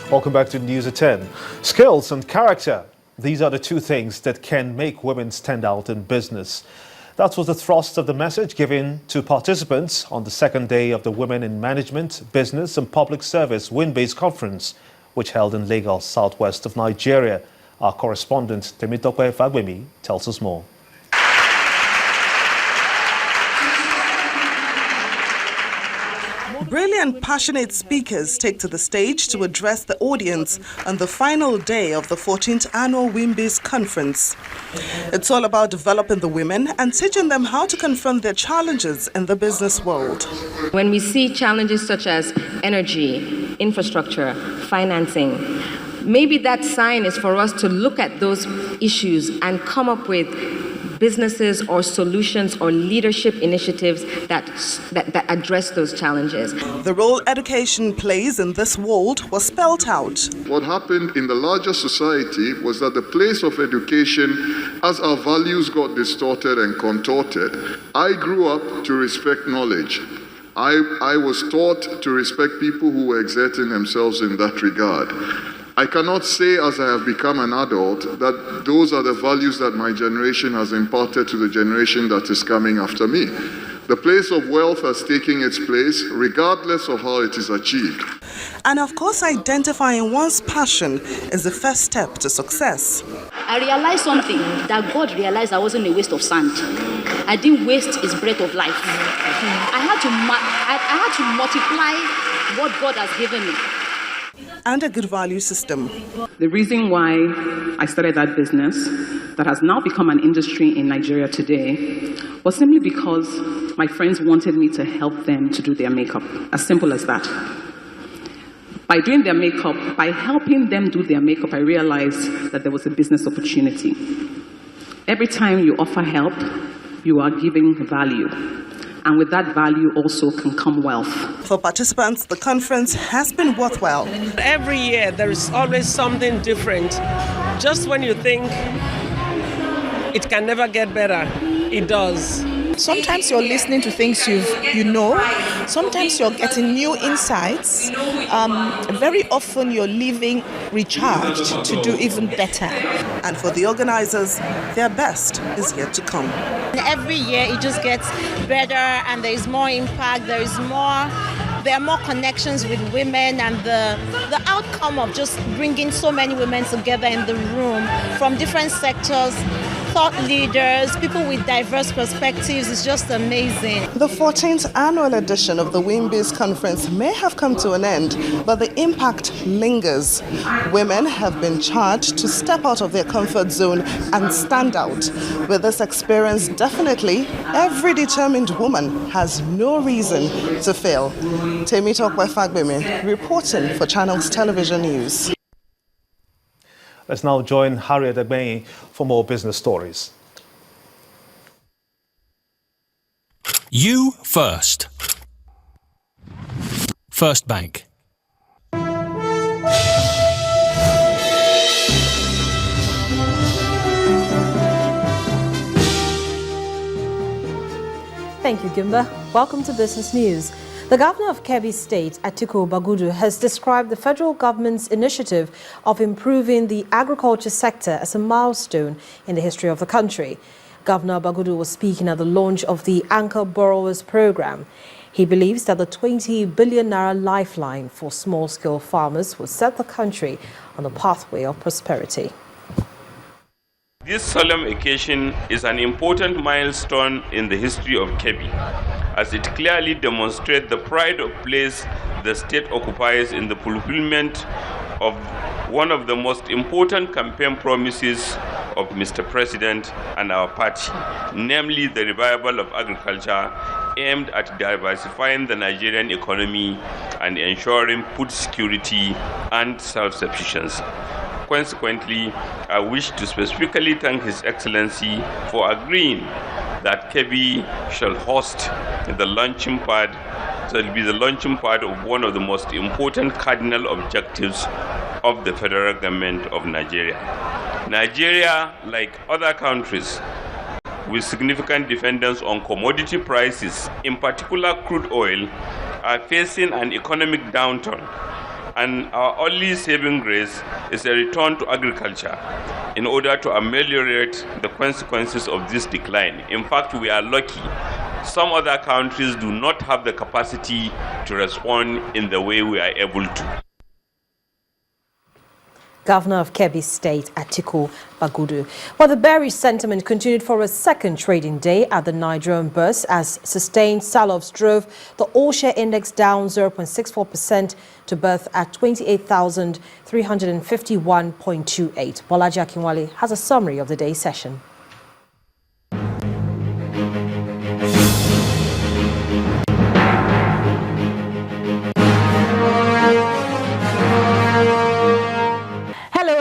Welcome back to News at 10. Skills and character. These are the two things that can make women stand out in business. That was the thrust of the message given to participants on the second day of the Women in Management, Business and Public Service WIMBIZ conference, which held in Lagos, southwest of Nigeria. Our correspondent, Temitope Fagbemi, tells us more. Brilliant, passionate speakers take to the stage to address the audience on the final day of the 14th annual WIMBIZ conference. It's all about developing the women and teaching them how to confront their challenges in the business world. When we see challenges such as energy, infrastructure, financing, maybe that sign is for us to look at those issues and come up with businesses or solutions or leadership initiatives that address those challenges. The role education plays in this world was spelled out. What happened in the larger society was that the place of education, as our values got distorted and contorted, I grew up to respect knowledge. I was taught to respect people who were exerting themselves in that regard. I cannot say as I have become an adult that those are the values that my generation has imparted to the generation that is coming after me. The place of wealth has taken its place regardless of how it is achieved. And of course, identifying one's passion is the first step to success. I realized something that God realized I wasn't a waste of sand. I didn't waste his breath of life. I had to multiply what God has given me. And a good value system. The reason why I started that business that has now become an industry in Nigeria today was simply because my friends wanted me to help them to do their makeup. As simple as that. By doing their makeup, by helping them do their makeup, I realized that there was a business opportunity. Every time you offer help, you are giving value. And with that value also can come wealth. For participants, the conference has been worthwhile. Every year there is always something different. Just when you think it can never get better, it does. Sometimes you're listening to things you know. Sometimes you're getting new insights. Very often you're leaving recharged to do even better. And for the organizers, their best is yet to come. Every year it just gets better and there is more impact, there are more connections with women, and the outcome of just bringing so many women together in the room from different sectors, thought leaders, people with diverse perspectives is just amazing. The 14th annual edition of the WIMBIZ conference may have come to an end, but the impact lingers. Women have been charged to step out of their comfort zone and stand out. With this experience, definitely, every determined woman has no reason to fail. Temitope Fagbemi, reporting for Channels Television News. Let's now join Harriet Agbeyi for more business stories. You first. First Bank. Thank you, Gimba. Welcome to Business News. The governor of Kebbi State, Atiku Bagudu, has described the federal government's initiative of improving the agriculture sector as a milestone in the history of the country. Governor Bagudu was speaking at the launch of the Anchor Borrowers Program. He believes that the 20 billion naira lifeline for small-scale farmers will set the country on a pathway of prosperity. This solemn occasion is an important milestone in the history of Kebbi, as it clearly demonstrates the pride of place the state occupies in the fulfillment of one of the most important campaign promises of Mr. President and our party, namely the revival of agriculture aimed at diversifying the Nigerian economy and ensuring food security and self-sufficiency. Consequently, I wish to specifically thank His Excellency for agreeing that Kebbi shall host the launching pad, shall be the launching pad of one of the most important cardinal objectives of the federal government of Nigeria. Nigeria, like other countries with significant dependence on commodity prices, in particular crude oil, are facing an economic downturn and our only saving grace is a return to agriculture in order to ameliorate the consequences of this decline. In fact, we are lucky. Some other countries do not have the capacity to respond in the way we are able to. Governor of Kebbi State, Atiku Bagudu. Well, the bearish sentiment continued for a second trading day at the Nigerian Bourse as sustained sell-offs drove the all-share index down 0.64% to birth at 28,351.28. Bolaji Akinwale has a summary of the day's session.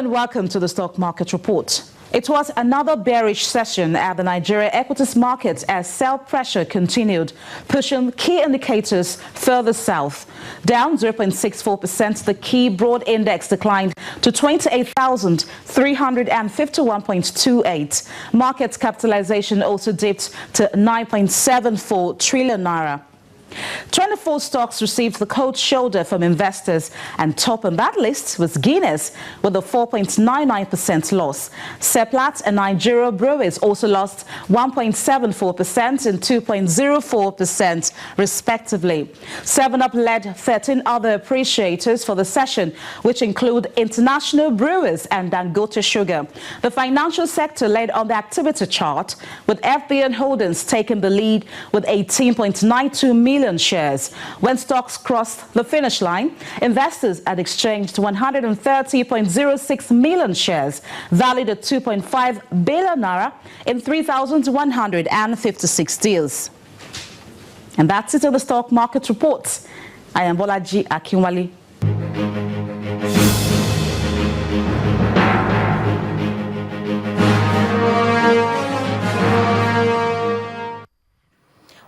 Welcome to the Stock Market Report. It was another bearish session at the Nigeria equities market as sell pressure continued, pushing key indicators further south. Down 0.64%, the key broad index declined to 28,351.28. Market capitalization also dipped to 9.74 trillion naira. 24 stocks received the cold shoulder from investors, and top on that list was Guinness with a 4.99% loss. Seplat and Nigeria Breweries also lost 1.74% and 2.04% respectively. 7-Up led 13 other appreciators for the session, which include International Brewers and Dangote Sugar. The financial sector led on the activity chart, with FBN Holdings taking the lead with 18.92 million shares. When stocks crossed the finish line, investors had exchanged 130.06 million shares, valued at 2.5 billion naira in 3,156 deals. And that's it on the Stock Market Report. I am Bolaji Akinwale.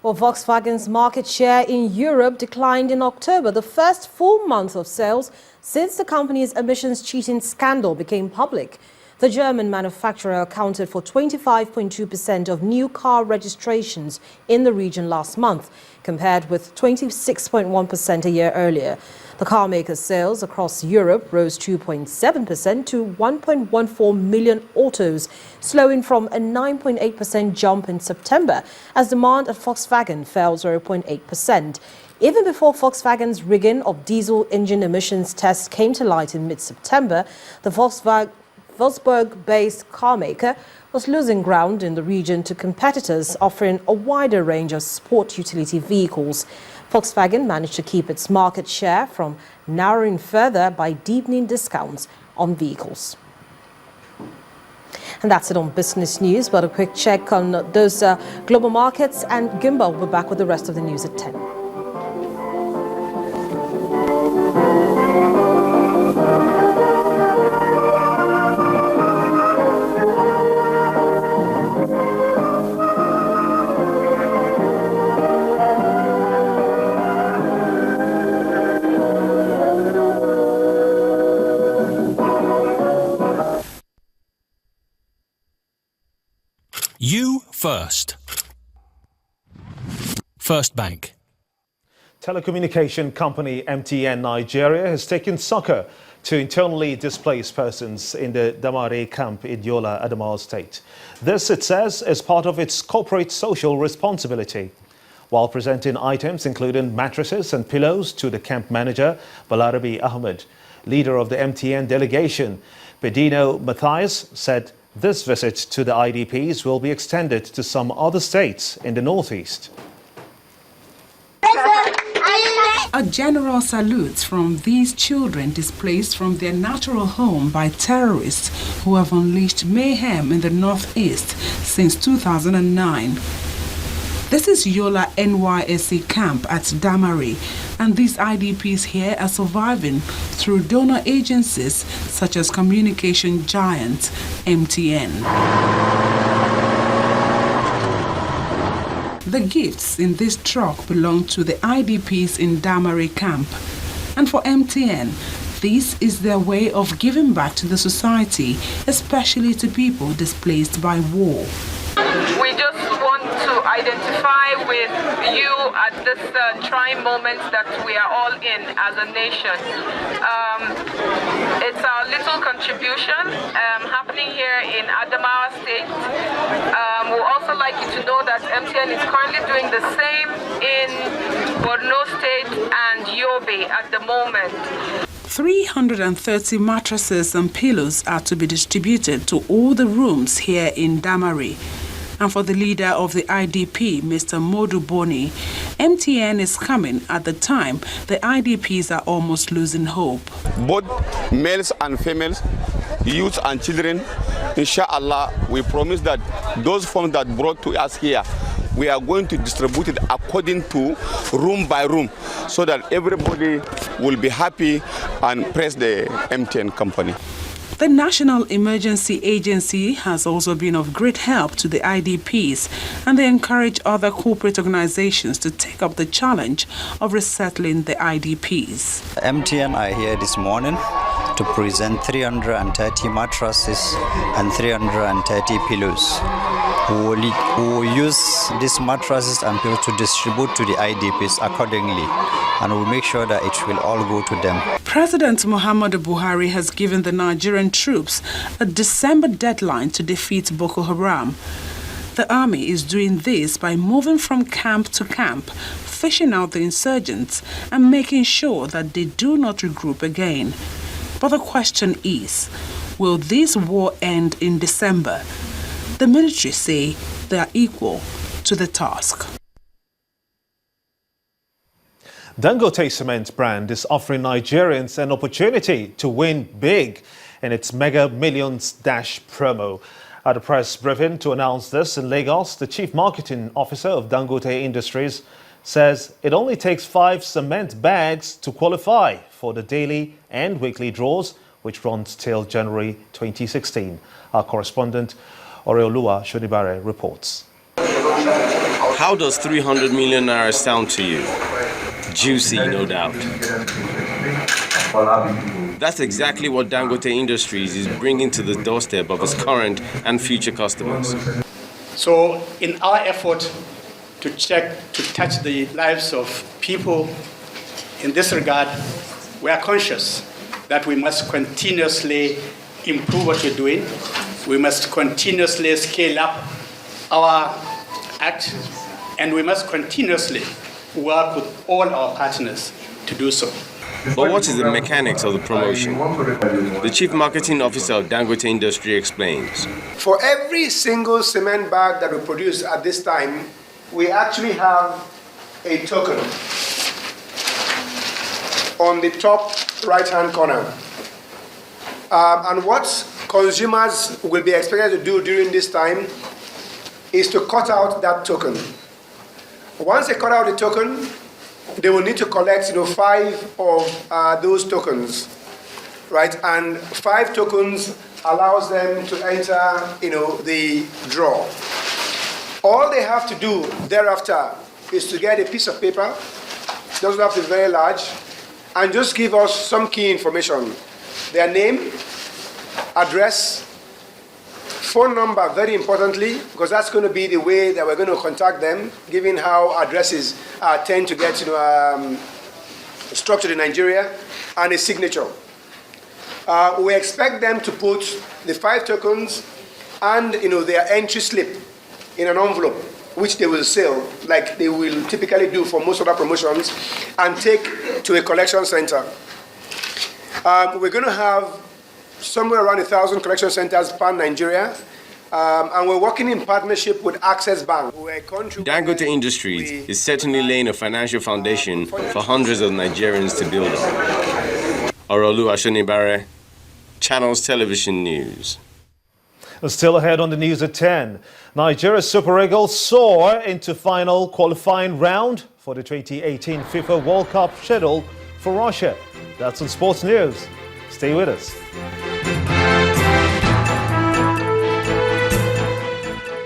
Well, Volkswagen's market share in Europe declined in October, the first full month of sales since the company's emissions cheating scandal became public. The German manufacturer accounted for 25.2% of new car registrations in the region last month, compared with 26.1% a year earlier. The car maker's sales across Europe rose 2.7% to 1.14 million autos, slowing from a 9.8% jump in September as demand at Volkswagen fell 0.8%. Even before Volkswagen's rigging of diesel engine emissions tests came to light in mid-September, the Wolfsburg-based car maker was losing ground in the region to competitors offering a wider range of sport utility vehicles. Volkswagen managed to keep its market share from narrowing further by deepening discounts on vehicles. And that's it on business news, but a quick check on those global markets, and Gimba will be back with the rest of the news at 10. You first. First Bank. Telecommunication company MTN Nigeria has taken succor to internally displaced persons in the Damare camp in Yola, Adamawa State. This, it says, is part of its corporate social responsibility. While presenting items including mattresses and pillows to the camp manager, Balarabi Ahmed, leader of the MTN delegation, Pedino Matthias, said this visit to the IDPs will be extended to some other states in the northeast. A general salute from these children displaced from their natural home by terrorists who have unleashed mayhem in the northeast since 2009. This is Yola NYSC camp at Damari, and these IDPs here are surviving through donor agencies such as communication giant MTN. The gifts in this truck belong to the IDPs in Damari camp, and for MTN, this is their way of giving back to the society, especially to people displaced by war. We just want to identify identify with you at this trying moment that we are all in as a nation. It's our little contribution happening here in Adamawa State. We'd also like you to know that MTN is currently doing the same in Borno State and Yobe at the moment. 330 mattresses and pillows are to be distributed to all the rooms here in Damari. And for the leader of the IDP, Mr. Modu Boni, MTN is coming at the time the IDPs are almost losing hope. Both males and females, youth and children, inshallah, we promise that those funds that brought to us here, we are going to distribute it according to room by room so that everybody will be happy and praise the MTN company. The National Emergency Agency has also been of great help to the IDPs, and they encourage other corporate organizations to take up the challenge of resettling the IDPs. MTN are here this morning to present 330 mattresses and 330 pillows. We will use these mattresses and pillows to distribute to the IDPs accordingly, and we'll make sure that it will all go to them. President Muhammadu Buhari has given the Nigerian troops a December deadline to defeat Boko Haram. The army is doing this by moving from camp to camp, fishing out the insurgents and making sure that they do not regroup again. But the question is, will this war end in December? The military say they are equal to the task. Dangote Cement brand is offering Nigerians an opportunity to win big in its Mega Millions Dash promo. At a press briefing to announce this in Lagos, the Chief Marketing Officer of Dangote Industries says it only takes 5 cement bags to qualify for the daily and weekly draws, which runs till January 2016. Our correspondent, Oreoluwa Shonibare, reports. How does 300 million naira sound to you? Juicy, no doubt. That's exactly what Dangote Industries is bringing to the doorstep of its current and future customers. So in our effort to touch the lives of people in this regard, we are conscious that we must continuously improve what we're doing. We must continuously scale up our act, and we must continuously work with all our partners to do so. But what is the mechanics of the promotion? The Chief Marketing Officer of Dangote Industry explains. For every single cement bag that we produce at this time, we actually have a token on the top right-hand corner. And what consumers will be expected to do during this time is to cut out that token. Once they cut out the token, they will need to collect 5 of those tokens, right? And 5 tokens allows them to enter, the draw. All they have to do thereafter is to get a piece of paper, doesn't have to be very large, and just give us some key information. Their name, address, phone number, very importantly, because that's going to be the way that we're going to contact them, given how addresses tend to get structured in Nigeria, and a signature. We expect them to put the 5 tokens and their entry slip in an envelope, which they will seal, like they will typically do for most other promotions, and take to a collection center. We're going to have somewhere around 1,000 collection centers pan Nigeria, and we're working in partnership with Access Bank. Dangote Industries is certainly laying a financial foundation for hundreds of Nigerians to build on. Oreoluwa Shonibare, Channels Television News. Still ahead on the news at 10. Nigeria's Super Eagles soar into final qualifying round for the 2018 FIFA World Cup scheduled for Russia. That's on Sports News. Stay with us.